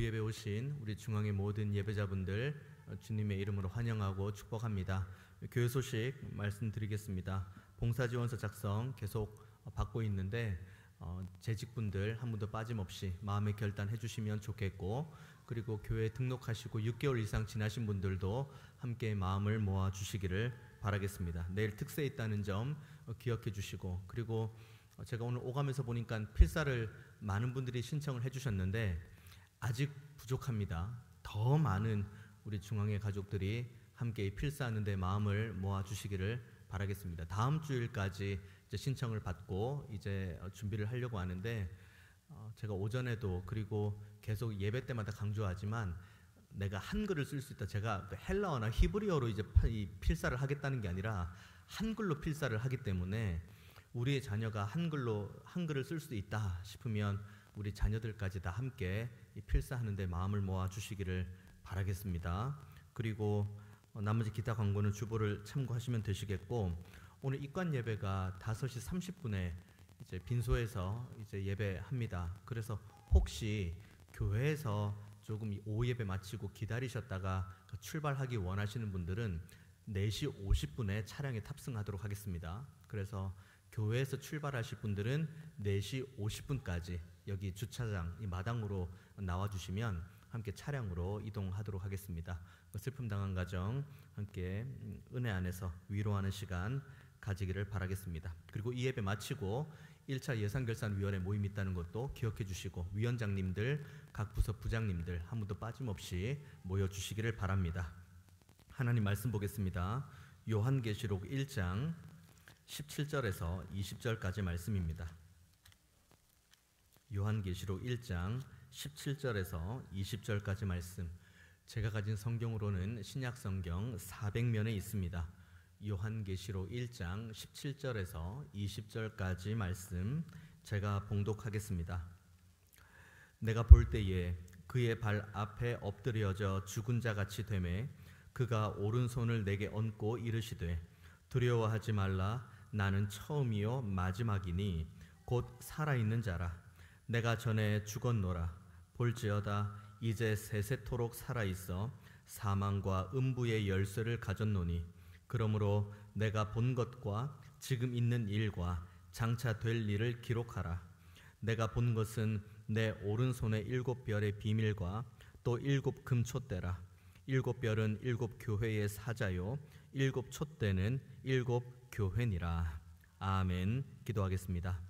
오예배 오신 우리 중앙의 모든 예배자분들 주님의 이름으로 환영하고 축복합니다. 교회 소식 말씀드리겠습니다. 봉사지원서 작성 계속 받고 있는데 재직분들 한 분도 빠짐없이 마음의 결단해 주시면 좋겠고, 그리고 교회에 등록하시고 6개월 이상 지나신 분들도 함께 마음을 모아 주시기를 바라겠습니다. 내일 특세 있다는 점 기억해 주시고, 그리고 제가 오늘 오가면서 보니까 필사를 많은 분들이 신청을 해 주셨는데 아직 부족합니다. 더 많은 우리 중앙의 가족들이 함께 필사하는 데 마음을 모아 주시기를 바라겠습니다. 다음 주일까지 이제 신청을 받고 이제 준비를 하려고 하는데, 제가 오전에도 그리고 계속 예배 때마다 강조하지만 내가 한글을 쓸 수 있다. 제가 헬라어나 히브리어로 이제 이 필사를 하겠다는 게 아니라 한글로 필사를 하기 때문에 우리의 자녀가 한글을 쓸 수 있다 싶으면 우리 자녀들까지 다 함께 이 필사하는 데 마음을 모아 주시기를 바라겠습니다. 그리고 나머지 기타 광고는 주보를 참고하시면 되시겠고, 오늘 입관 예배가 5시 30분에 이제 빈소에서 이제 예배합니다. 그래서 혹시 교회에서 조금 오후 예배 마치고 기다리셨다가 출발하기 원하시는 분들은 4시 50분에 차량에 탑승하도록 하겠습니다. 그래서 교회에서 출발하실 분들은 4시 50분까지 여기 주차장 이 마당으로 나와주시면 함께 차량으로 이동하도록 하겠습니다. 슬픔 당한 가정 함께 은혜 안에서 위로하는 시간 가지기를 바라겠습니다. 그리고 이 예배 마치고 1차 예산결산위원회 모임이 있다는 것도 기억해 주시고, 위원장님들, 각 부서 부장님들 한 분도 빠짐없이 모여주시기를 바랍니다. 하나님 말씀 보겠습니다. 요한계시록 1장 17절에서 20절까지 말씀입니다. 요한계시록 1장 17절에서 20절까지 말씀, 제가 가진 성경으로는 신약성경 400면에 있습니다. 요한계시록 1장 17절에서 20절까지 말씀 제가 봉독하겠습니다. 내가 볼 때에 그의 발 앞에 엎드려져 죽은 자같이 되매 그가 오른손을 내게 얹고 이르시되 두려워하지 말라. 나는 처음이요 마지막이니 곧 살아있는 자라. 내가 전에 죽었노라. 볼지어다 이제 세세토록 살아있어 사망과 음부의 열쇠를 가졌노니 그러므로 내가 본 것과 지금 있는 일과 장차 될 일을 기록하라. 내가 본 것은 내 오른손의 7별의 비밀과 또 7 금촛대라. 7별은 7 교회의 사자요 7 촛대는 7 교회니라. 아멘. 기도하겠습니다.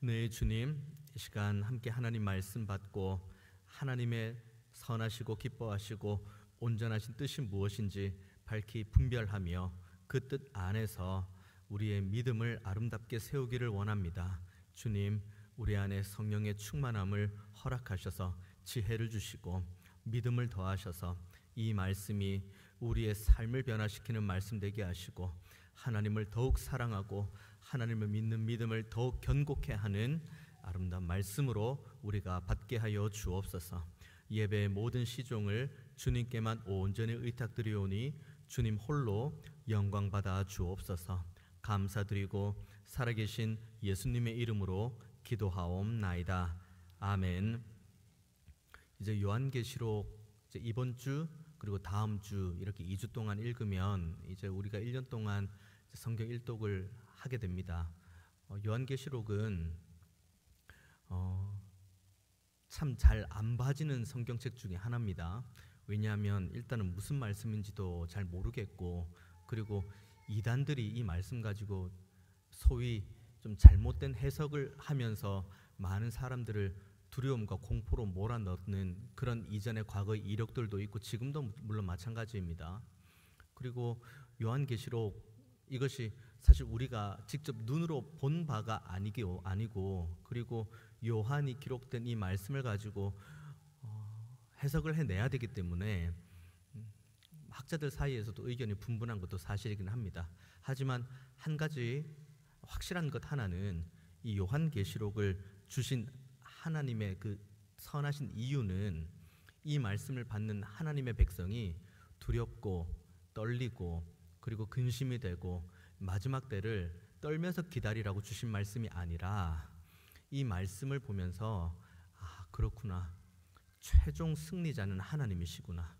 네, 주님, 이 시간 함께 하나님 말씀 받고 하나님의 선하시고 기뻐하시고 온전하신 뜻이 무엇인지 밝히 분별하며 그 뜻 안에서 우리의 믿음을 아름답게 세우기를 원합니다. 주님, 우리 안에 성령의 충만함을 허락하셔서 지혜를 주시고 믿음을 더하셔서 이 말씀이 우리의 삶을 변화시키는 말씀 되게 하시고 하나님을 더욱 사랑하고 하나님을 믿는 믿음을 더욱 견고케 하는 아름다운 말씀으로 우리가 받게 하여 주옵소서. 예배의 모든 시종을 주님께만 온전히 의탁드리오니 주님 홀로 영광 받아 주옵소서. 감사드리고 살아계신 예수님의 이름으로 기도하옵나이다. 아멘. 이제 요한계시록 이제 이번 주 그리고 다음 주 이렇게 2주 동안 읽으면 이제 우리가 1년 동안 성경 일독을 하게 됩니다. 요한계시록은 참 잘 안 봐지는 성경책 중에 하나입니다. 왜냐하면 일단은 무슨 말씀인지도 잘 모르겠고, 그리고 이단들이 이 말씀 가지고 소위 좀 잘못된 해석을 하면서 많은 사람들을 두려움과 공포로 몰아넣는 그런 이전의 과거의 이력들도 있고 지금도 물론 마찬가지입니다. 그리고 요한계시록 이것이 사실 우리가 직접 눈으로 본 바가 아니고 그리고 요한이 기록된 이 말씀을 가지고 해석을 해내야 되기 때문에 학자들 사이에서도 의견이 분분한 것도 사실이긴 합니다. 하지만 한 가지 확실한 것 하나는 이 요한계시록을 주신 하나님의 그 선하신 이유는 이 말씀을 받는 하나님의 백성이 두렵고 떨리고 그리고 근심이 되고 마지막 때를 떨면서 기다리라고 주신 말씀이 아니라 이 말씀을 보면서 아, 그렇구나. 최종 승리자는 하나님이시구나.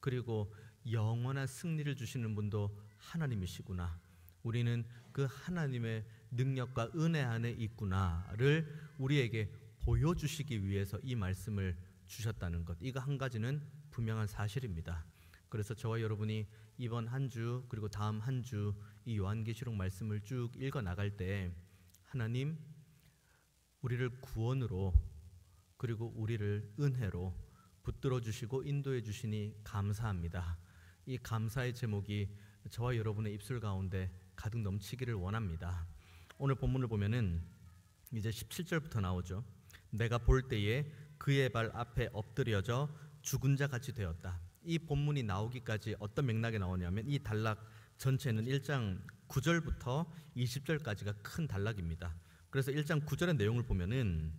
그리고 영원한 승리를 주시는 분도 하나님이시구나. 우리는 그 하나님의 능력과 은혜 안에 있구나를 우리에게 보여주시기 위해서 이 말씀을 주셨다는 것, 이거 한 가지는 분명한 사실입니다. 그래서 저와 여러분이 이번 한 주 그리고 다음 한 주 이 요한계시록 말씀을 쭉 읽어 나갈 때 하나님 우리를 구원으로 그리고 우리를 은혜로 붙들어 주시고 인도해 주시니 감사합니다. 이 감사의 제목이 저와 여러분의 입술 가운데 가득 넘치기를 원합니다. 오늘 본문을 보면은 이제 17절부터 나오죠. 내가 볼 때에 그의 발 앞에 엎드려져 죽은 자 같이 되었다. 이 본문이 나오기까지 어떤 맥락에 나오냐면 이 단락 전체는 1장 9절부터 20절까지가 큰 단락입니다. 그래서 1장 9절의 내용을 보면은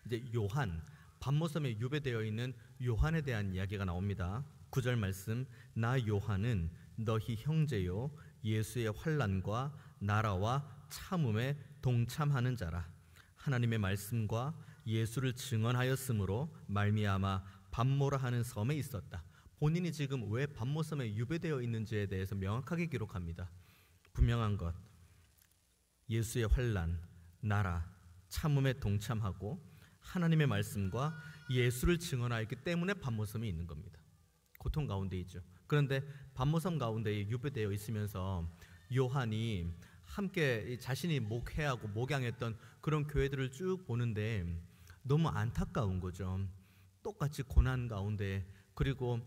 이제 요한, 반모섬에 유배되어 있는 요한에 대한 이야기가 나옵니다. 9절 말씀, 나 요한은 너희 형제요 예수의 환난과 나라와 참음에 동참하는 자라. 하나님의 말씀과 예수를 증언하였으므로 말미암아 반모라 하는 섬에 있었다. 본인이 지금 왜 반모섬에 유배되어 있는지에 대해서 명확하게 기록합니다. 분명한 것, 예수의 환난, 나라, 참음에 동참하고 하나님의 말씀과 예수를 증언하였기 때문에 반모섬에 있는 겁니다. 고통 가운데 있죠. 그런데 반모섬 가운데 유배되어 있으면서 요한이 함께 자신이 목회하고 목양했던 그런 교회들을 쭉 보는데 너무 안타까운 거죠. 똑같이 고난 가운데 그리고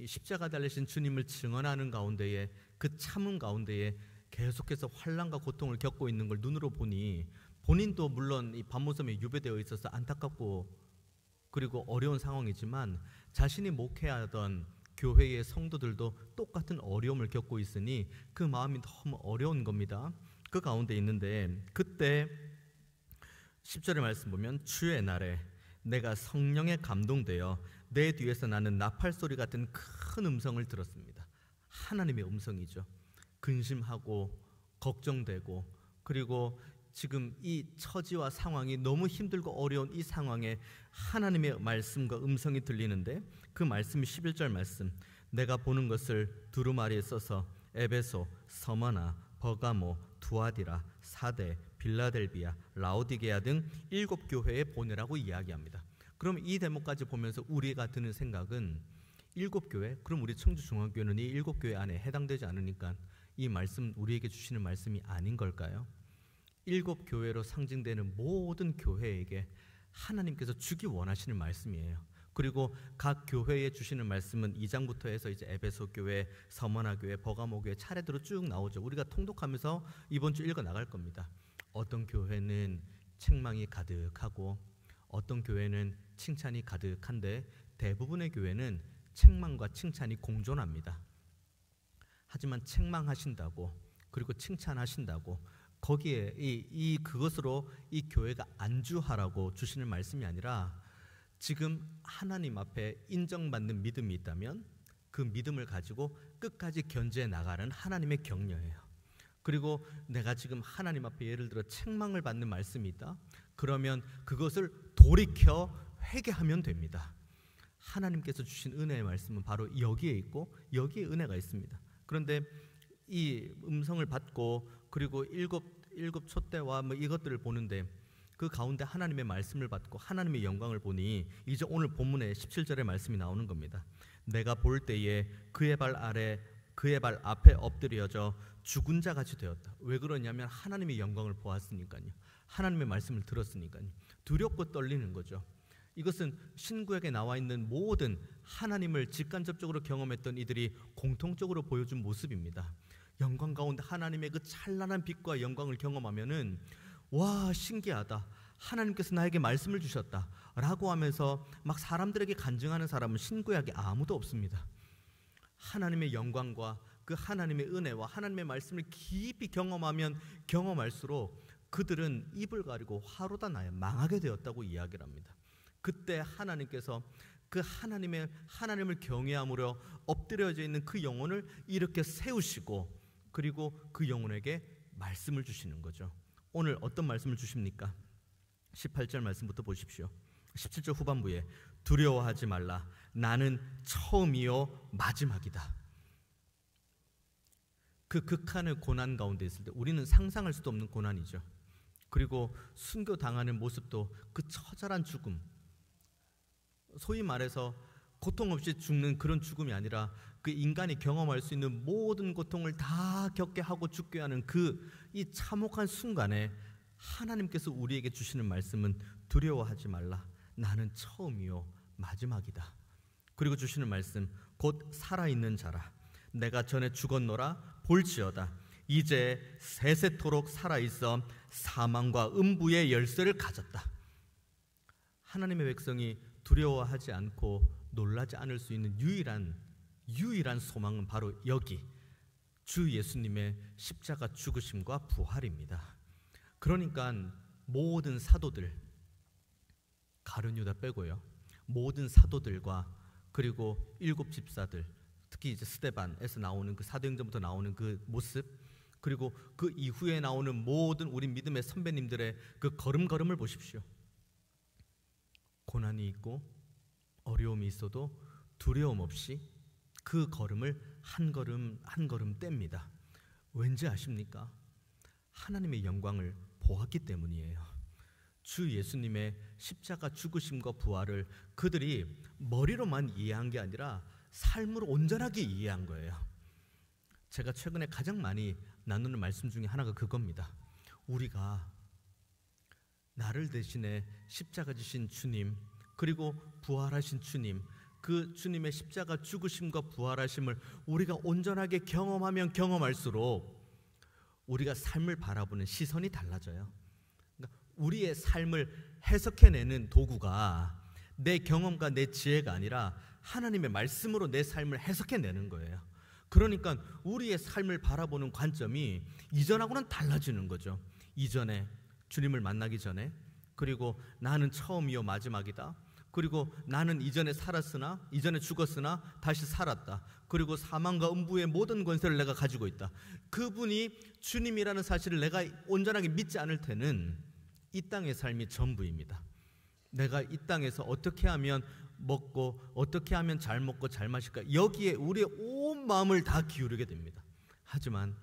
십자가 달리신 주님을 증언하는 가운데에 그 참음 가운데에 계속해서 환난과 고통을 겪고 있는 걸 눈으로 보니 본인도 물론 이 반모섬에 유배되어 있어서 안타깝고 그리고 어려운 상황이지만 자신이 목회하던 교회의 성도들도 똑같은 어려움을 겪고 있으니 그 마음이 너무 어려운 겁니다. 그 가운데 있는데 그때 10절의 말씀 보면 주의 날에 내가 성령에 감동되어 내 뒤에서 나는 나팔 소리 같은 큰 음성을 들었습니다. 하나님의 음성이죠. 근심하고 걱정되고 그리고 지금 이 처지와 상황이 너무 힘들고 어려운 이 상황에 하나님의 말씀과 음성이 들리는데 그 말씀이 11절 말씀, 내가 보는 것을 두루마리에 써서 에베소, 서머나, 버가모, 두아디라, 사데, 빌라델비아, 라오디게아 등 7교회에 보내라고 이야기합니다. 그럼 이 대목까지 보면서 우리가 드는 생각은 7교회? 그럼 우리 청주중앙교회는 이 7교회 안에 해당되지 않으니까 이 말씀 우리에게 주시는 말씀이 아닌 걸까요? 7교회로 상징되는 모든 교회에게 하나님께서 주기 원하시는 말씀이에요. 그리고 각 교회에 주시는 말씀은 2장부터 해서 이제 에베소 교회, 서머나 교회, 버가모 교회 차례대로 쭉 나오죠. 우리가 통독하면서 이번 주 읽어 나갈 겁니다. 어떤 교회는 책망이 가득하고 어떤 교회는 칭찬이 가득한데 대부분의 교회는 책망과 칭찬이 공존합니다. 하지만 책망하신다고 그리고 칭찬하신다고 거기에 그것으로 이 교회가 안주하라고 주시는 말씀이 아니라 지금 하나님 앞에 인정받는 믿음이 있다면 그 믿음을 가지고 끝까지 견제해 나가는 하나님의 격려예요. 그리고 내가 지금 하나님 앞에 예를 들어 책망을 받는 말씀이 있다. 그러면 그것을 돌이켜 회개하면 됩니다. 하나님께서 주신 은혜의 말씀은 바로 여기에 있고 여기에 은혜가 있습니다. 그런데 이 음성을 받고 그리고 일곱 촛대와 이것들을 보는데 그 가운데 하나님의 말씀을 받고 하나님의 영광을 보니 이제 오늘 본문에 17절의 말씀이 나오는 겁니다. 내가 볼 때에 그의 발 앞에 엎드려져 죽은 자 같이 되었다. 왜 그러냐면 하나님의 영광을 보았으니까요. 하나님의 말씀을 들었으니까요. 두렵고 떨리는 거죠. 이것은 신구약에 나와 있는 모든 하나님을 직간접적으로 경험했던 이들이 공통적으로 보여준 모습입니다. 영광 가운데 하나님의 그 찬란한 빛과 영광을 경험하면은 와 신기하다, 하나님께서 나에게 말씀을 주셨다 라고 하면서 막 사람들에게 간증하는 사람은 신구약에 아무도 없습니다. 하나님의 영광과 그 하나님의 은혜와 하나님의 말씀을 깊이 경험하면 경험할수록 그들은 입을 가리고 화로다 나야 망하게 되었다고 이야기를 합니다. 그때 하나님께서 그 하나님을 경외함으로 엎드려져 있는 그 영혼을 이렇게 세우시고 그리고 그 영혼에게 말씀을 주시는 거죠. 오늘 어떤 말씀을 주십니까? 18절 말씀부터 보십시오. 17절 후반부에 두려워하지 말라. 나는 처음이요 마지막이다. 그 극한의 고난 가운데 있을 때 우리는 상상할 수도 없는 고난이죠. 그리고 순교당하는 모습도 그 처절한 죽음, 소위 말해서 고통 없이 죽는 그런 죽음이 아니라 그 인간이 경험할 수 있는 모든 고통을 다 겪게 하고 죽게 하는 이 참혹한 순간에 하나님께서 우리에게 주시는 말씀은 두려워하지 말라. 나는 처음이요 마지막이다. 그리고 주시는 말씀, 곧 살아있는 자라. 내가 전에 죽었노라 볼지어다. 이제 세세토록 살아있어 사망과 음부의 열쇠를 가졌다. 하나님의 백성이 두려워하지 않고 놀라지 않을 수 있는 유일한 소망은 바로 여기 주 예수님의 십자가 죽으심과 부활입니다. 그러니까 모든 사도들, 가룟 유다 빼고요, 모든 사도들과 그리고 7 집사들, 특히 이제 스데반에서 나오는 그 사도행전부터 나오는 그 모습, 그리고 그 이후에 나오는 모든 우리 믿음의 선배님들의 그 걸음걸음을 보십시오. 고난이 있고 어려움이 있어도 두려움 없이 그 걸음을 한 걸음 한 걸음 뗍니다. 왠지 아십니까? 하나님의 영광을 보았기 때문이에요. 주 예수님의 십자가 죽으심과 부활을 그들이 머리로만 이해한 게 아니라 삶으로 온전하게 이해한 거예요. 제가 최근에 가장 많이 나누는 말씀 중에 하나가 그겁니다. 우리가 나를 대신해 십자가 지신 주님, 그리고 부활하신 주님, 그 주님의 십자가 죽으심과 부활하심을 우리가 온전하게 경험하면 경험할수록 우리가 삶을 바라보는 시선이 달라져요. 그러니까 우리의 삶을 해석해내는 도구가 내 경험과 내 지혜가 아니라 하나님의 말씀으로 내 삶을 해석해내는 거예요. 그러니까 우리의 삶을 바라보는 관점이 이전하고는 달라지는 거죠. 이전에 주님을 만나기 전에, 그리고 나는 처음이요 마지막이다, 그리고 나는 이전에 살았으나 이전에 죽었으나 다시 살았다, 그리고 사망과 음부의 모든 권세를 내가 가지고 있다. 그분이 주님이라는 사실을 내가 온전하게 믿지 않을 때는 이 땅의 삶이 전부입니다. 내가 이 땅에서 어떻게 하면 먹고 어떻게 하면 잘 먹고 잘 마실까, 여기에 우리의 온 마음을 다 기울이게 됩니다. 하지만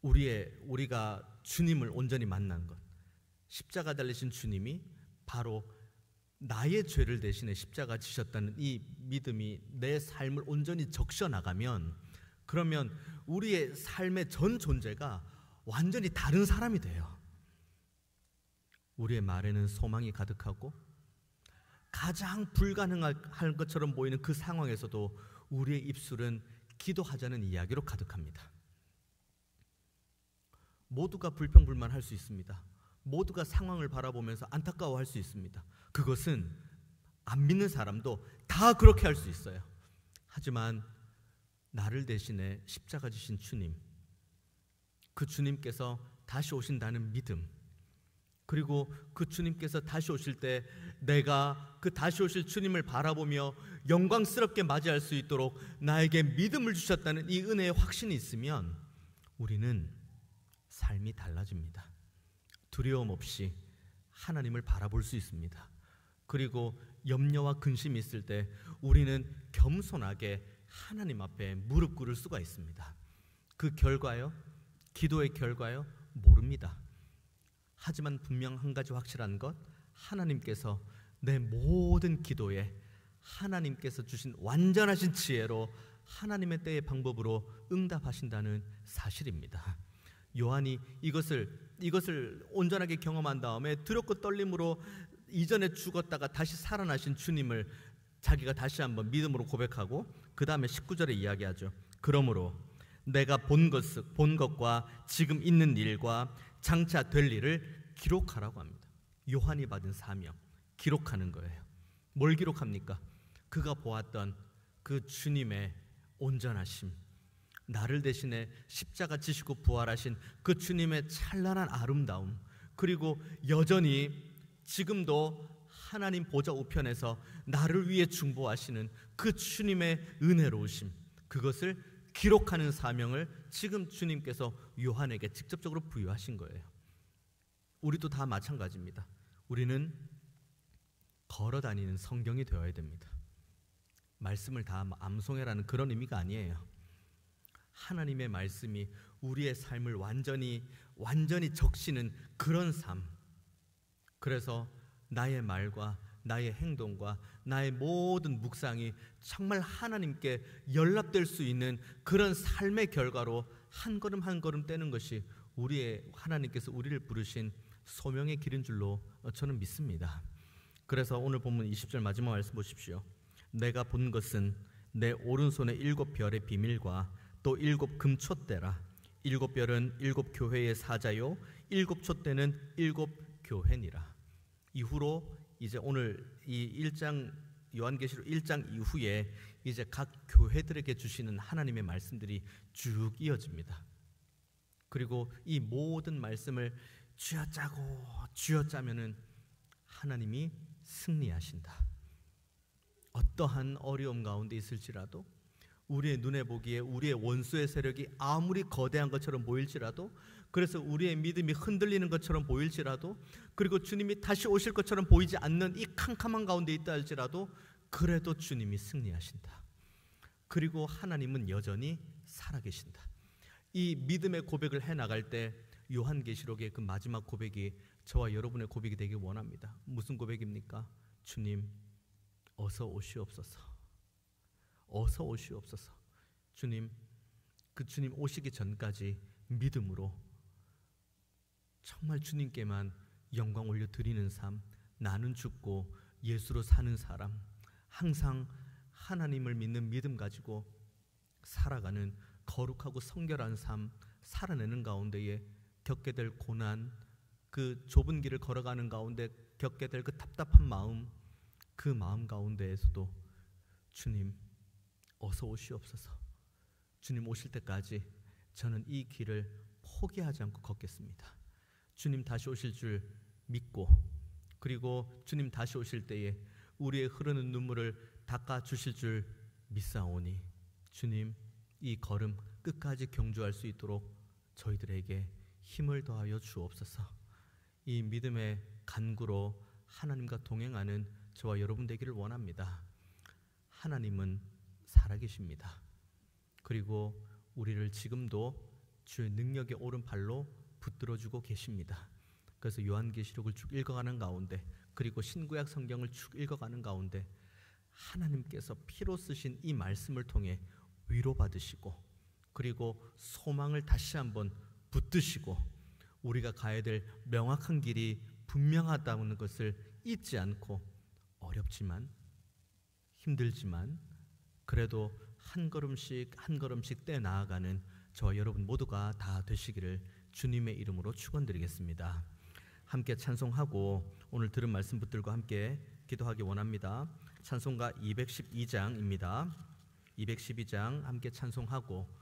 우리가 주님을 온전히 만난 것, 십자가 달리신 주님이 바로 나의 죄를 대신해 십자가 지셨다는 이 믿음이 내 삶을 온전히 적셔 나가면, 그러면 우리의 삶의 전 존재가 완전히 다른 사람이 돼요. 우리의 말에는 소망이 가득하고 가장 불가능할 것처럼 보이는 그 상황에서도 우리의 입술은 기도하자는 이야기로 가득합니다. 모두가 불평불만할 수 있습니다. 모두가 상황을 바라보면서 안타까워할 수 있습니다. 그것은 안 믿는 사람도 다 그렇게 할 수 있어요. 하지만 나를 대신해 십자가 지신 주님, 그 주님께서 다시 오신다는 믿음, 그리고 그 주님께서 다시 오실 때 내가 그 다시 오실 주님을 바라보며 영광스럽게 맞이할 수 있도록 나에게 믿음을 주셨다는 이 은혜의 확신이 있으면 우리는 삶이 달라집니다. 두려움 없이 하나님을 바라볼 수 있습니다. 그리고 염려와 근심이 있을 때 우리는 겸손하게 하나님 앞에 무릎 꿇을 수가 있습니다. 그 결과요? 기도의 결과요? 모릅니다. 하지만 분명 한 가지 확실한 것, 하나님께서 내 모든 기도에 하나님께서 주신 완전하신 지혜로 하나님의 때의 방법으로 응답하신다는 사실입니다. 요한이 이것을 온전하게 경험한 다음에 두렵고 떨림으로 이전에 죽었다가 다시 살아나신 주님을 자기가 다시 한번 믿음으로 고백하고 그 다음에 19절에 이야기하죠. 그러므로 내가 본 것과 지금 있는 일과 장차 될 일을 기록하라고 합니다. 요한이 받은 사명, 기록하는 거예요. 뭘 기록합니까? 그가 보았던 그 주님의 온전하심, 나를 대신해 십자가 지시고 부활하신 그 주님의 찬란한 아름다움, 그리고 여전히 지금도 하나님 보좌 우편에서 나를 위해 중보하시는 그 주님의 은혜로우심, 그것을 기록하는 사명을 지금 주님께서 요한에게 직접적으로 부여하신 거예요. 우리도 다 마찬가지입니다. 우리는 걸어 다니는 성경이 되어야 됩니다. 말씀을 다 암송해라는 그런 의미가 아니에요. 하나님의 말씀이 우리의 삶을 완전히 적시는 그런 삶. 그래서 나의 말과 나의 행동과 나의 모든 묵상이 정말 하나님께 연락될 수 있는 그런 삶의 결과로 한 걸음 한 걸음 떼는 것이 하나님께서 우리를 부르신 소명의 길인 줄로 저는 믿습니다. 그래서 오늘 본문 20절 마지막 말씀 보십시오. 내가 본 것은 내 오른손의 7별의 비밀과 또 7 금촛대라. 7별은 7 교회의 사자요 7 촛대는 7 교회니라. 이후로 이제 오늘 이 1장 요한계시록 1장 이후에 이제 각 교회들에게 주시는 하나님의 말씀들이 쭉 이어집니다. 그리고 이 모든 말씀을 쥐어짜면은 하나님이 승리하신다. 어떠한 어려움 가운데 있을지라도, 우리의 눈에 보기에 우리의 원수의 세력이 아무리 거대한 것처럼 보일지라도, 그래서 우리의 믿음이 흔들리는 것처럼 보일지라도, 그리고 주님이 다시 오실 것처럼 보이지 않는 이 캄캄한 가운데 있다 할지라도, 그래도 주님이 승리하신다. 그리고 하나님은 여전히 살아계신다. 이 믿음의 고백을 해나갈 때 요한계시록의 그 마지막 고백이 저와 여러분의 고백이 되길 원합니다. 무슨 고백입니까? 주님 어서 오시옵소서. 어서 오시옵소서. 주님, 그 주님 오시기 전까지 믿음으로 정말 주님께만 영광 올려드리는 삶, 나는 죽고 예수로 사는 사람, 항상 하나님을 믿는 믿음 가지고 살아가는 거룩하고 성결한 삶 살아내는 가운데에 겪게 될 고난, 그 좁은 길을 걸어가는 가운데 겪게 될 그 답답한 마음, 그 마음 가운데에서도 주님 어서 오시옵소서. 주님 오실 때까지 저는 이 길을 포기하지 않고 걷겠습니다. 주님 다시 오실 줄 믿고, 그리고 주님 다시 오실 때에 우리의 흐르는 눈물을 닦아 주실 줄 믿사오니 주님 이 걸음 끝까지 경주할 수 있도록 저희들에게 힘을 더하여 주옵소서. 이 믿음의 간구로 하나님과 동행하는 저와 여러분 되기를 원합니다. 하나님은 살아계십니다. 그리고 우리를 지금도 주의 능력의 오른팔로 붙들어주고 계십니다. 그래서 요한계시록을 쭉 읽어가는 가운데, 그리고 신구약 성경을 쭉 읽어가는 가운데 하나님께서 피로 쓰신 이 말씀을 통해 위로받으시고, 그리고 소망을 다시 한번 붙드시고, 우리가 가야 될 명확한 길이 분명하다는 것을 잊지 않고, 어렵지만 힘들지만 그래도 한 걸음씩 한 걸음씩 떼 나아가는 저와 여러분 모두가 다 되시기를 주님의 이름으로 축원드리겠습니다. 함께 찬송하고 오늘 들은 말씀 붙들고 함께 기도하기 원합니다. 찬송가 212장입니다. 212장 함께 찬송하고